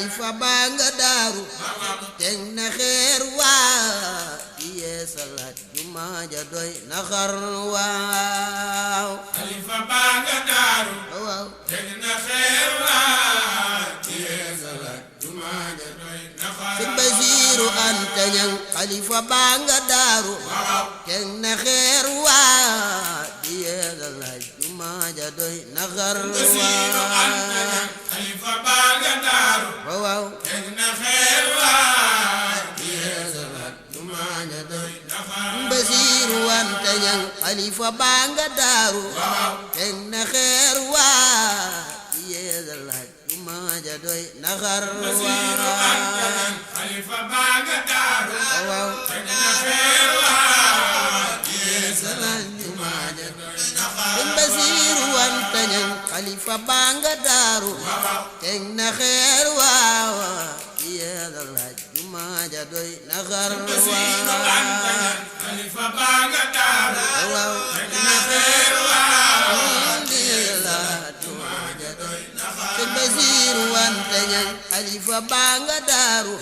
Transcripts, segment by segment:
xalifa baa nga daaru teg na xeer waa di yeesalaat jumaa ja doy na xar waaw xalifa baa nga daaru waaw teg na xeer waa di yeesalaat jumaa ja doy na xar Sëñ Basiiru Anta Ñaŋ xalifa baa nga daaru teg na xeer waa di yeesalaat jumaa ja doy na xar waaw xalifa baa nga daaru waaw teg na xeer waa di yeesalaat jumaa ja doy na xar Basiiru Anta Ñaŋ xalifa baa nga daaru teg na xeer waa di yeesalaat jumaa ja doy na xar xalifa baa nga daaru waaw teg na xeer waa di yeesalaat jumaa ja doy na xar Sëñ Basiiru Anta Ñaŋ xalifa baa nga daaru teg na xeer waa di yeesalaat jumaa ja doy na xar xalifa baa nga daaru waaw teg na xeer waa di yeesalaat jumaa ja doy na xar Sëñ Basiiru Anta Ñaŋ xalifa baa nga daaru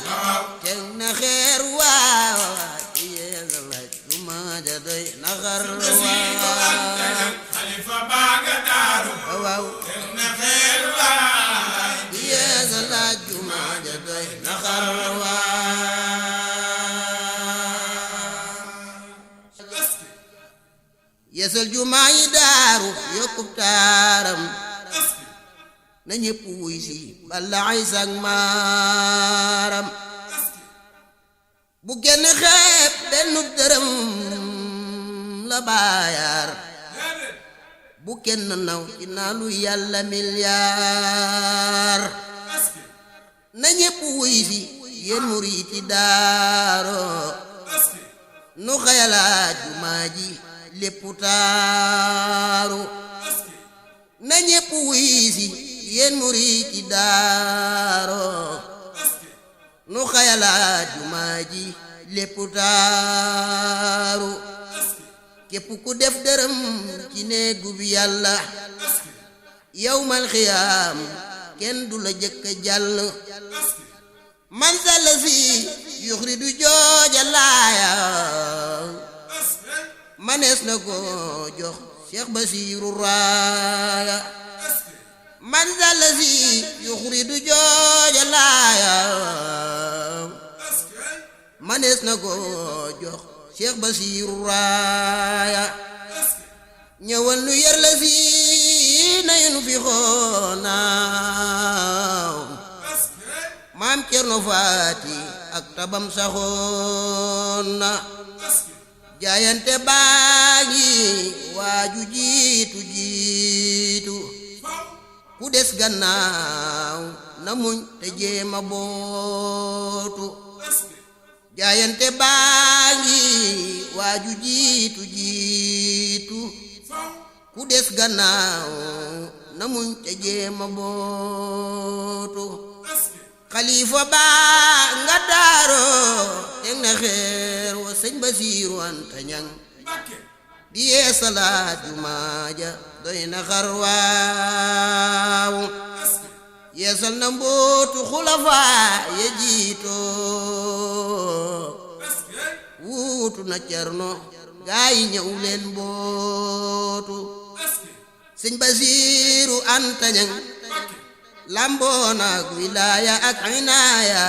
teg na xeer waa di yeesalaat jumaa ja doy na xar xalifa baa nga daaru waaw teg na xeer waa di yeesalaat jumaa ja doy na xar yeesal jumaa yi daaru yokkub taaram na ñépp wuy si balla ay sag maaram bu genn xeeb benn dërëm la baayaar bu kenn naw ci naalu yàlla milyaar na ñépp wuy si yéen muriiti daaro nu xayalaat jumaa ji lépp taaru na ñépp wuy si yéen muriiti daaro nu xayalaat jumaa ji lépp taaru képp ku def dërëm ci néegub yàlla yawmal xiyaam kenn du la jëkk jàll man salla si yuxridu jooja laaya manees na ko jox Cheikh Basiiru raaya man salla si yuxridu jooja laaya manees na ko jox Cheikh Basiiru raaya ñëwal nu yar la si nañu fi xoonaaw maam Cerno Faati ak tabam saxoon na jaayante baagi waaju jiitu ku des gannaaw na muñ te jéema bootu jaayante baagi waaju jiitu ku des gannaaw na muñ te jéema bootu xalifa baa nga daaro teg na xeer wa Sëñ Basiiru Anta Ñaŋ di yeesalaat jumaa ja doy na xar waaw yeesal na mbootu xulafaa ya jiitoo wuutu na Cerno gaay ñëw leen mbootu Sëñ Basiiru Anta Ñaŋ lamboona ak wilaaya ak inaaya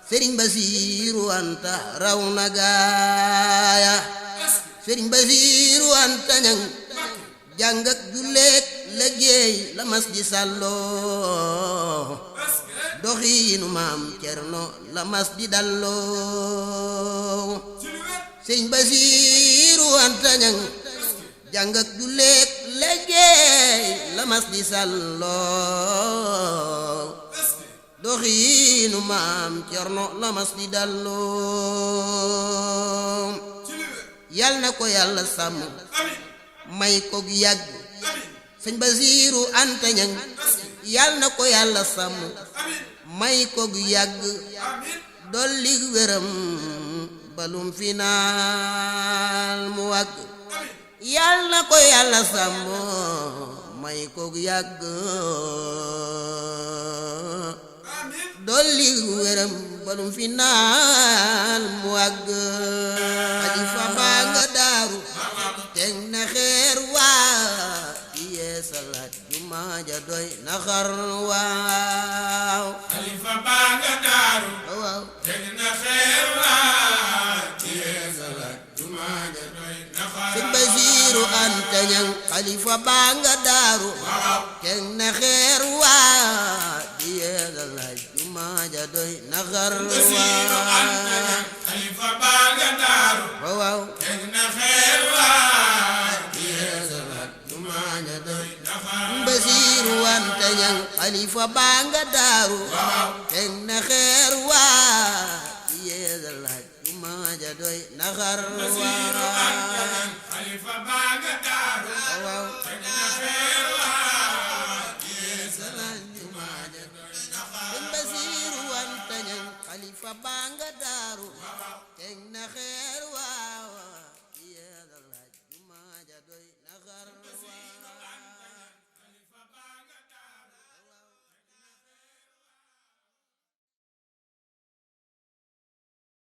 Sëriñ Basiiru Anta raw na gaaya Sëriñ Basiiru Anta Ñaŋ jàng ak julleek liggéey la mas di sàlloo doxiinu maam Cerno la mas di dalloo Sëriñ Basiiru Anta Ñaŋ jàng ak julleek liggéey la mas di sàlloo doxiinu maam Cerno la mas di dalloo yal na ko yàlla sàmm may ko yàgg Sëñ Basiiru Anta Ñaŋ yal na ko yàlla sàmm may ko yàgg dolli wéram balum finaal mu wàgg yal na ko yàlla sàmm may ko yàgg dolli wéram balum fi naan mu àgg xalifa baa nga daaru teg na xeer waa di yeesalaat jumaa ja doy na xar waaw xalifa baa nga daaru waaw teg na xeer waa di yeesalaat jumaa ja doy na xar Sëñ Basiiru Anta Ñaŋ xalifa baa nga daaru teg na xeer waa di yeesalaat jumaa ja doy na xar Basiiru Anta Ñaŋ xalifa baa nga daaru waaw teg na xeer waa di yeesalaat jumaa ja doy na xar Basiiru Anta Ñaŋ xalifa baa nga daaru teg na xeer waa di yeesalaat jumaa ja doy na xar Basiiru Anta Ñaŋ xalifa baa nga daaru waaw teg na xeer waa di yeesalaat jumaa ja doy na xar Sëñ Basiiru Anta Ñaŋ xalifa baa nga daaru teg na xeer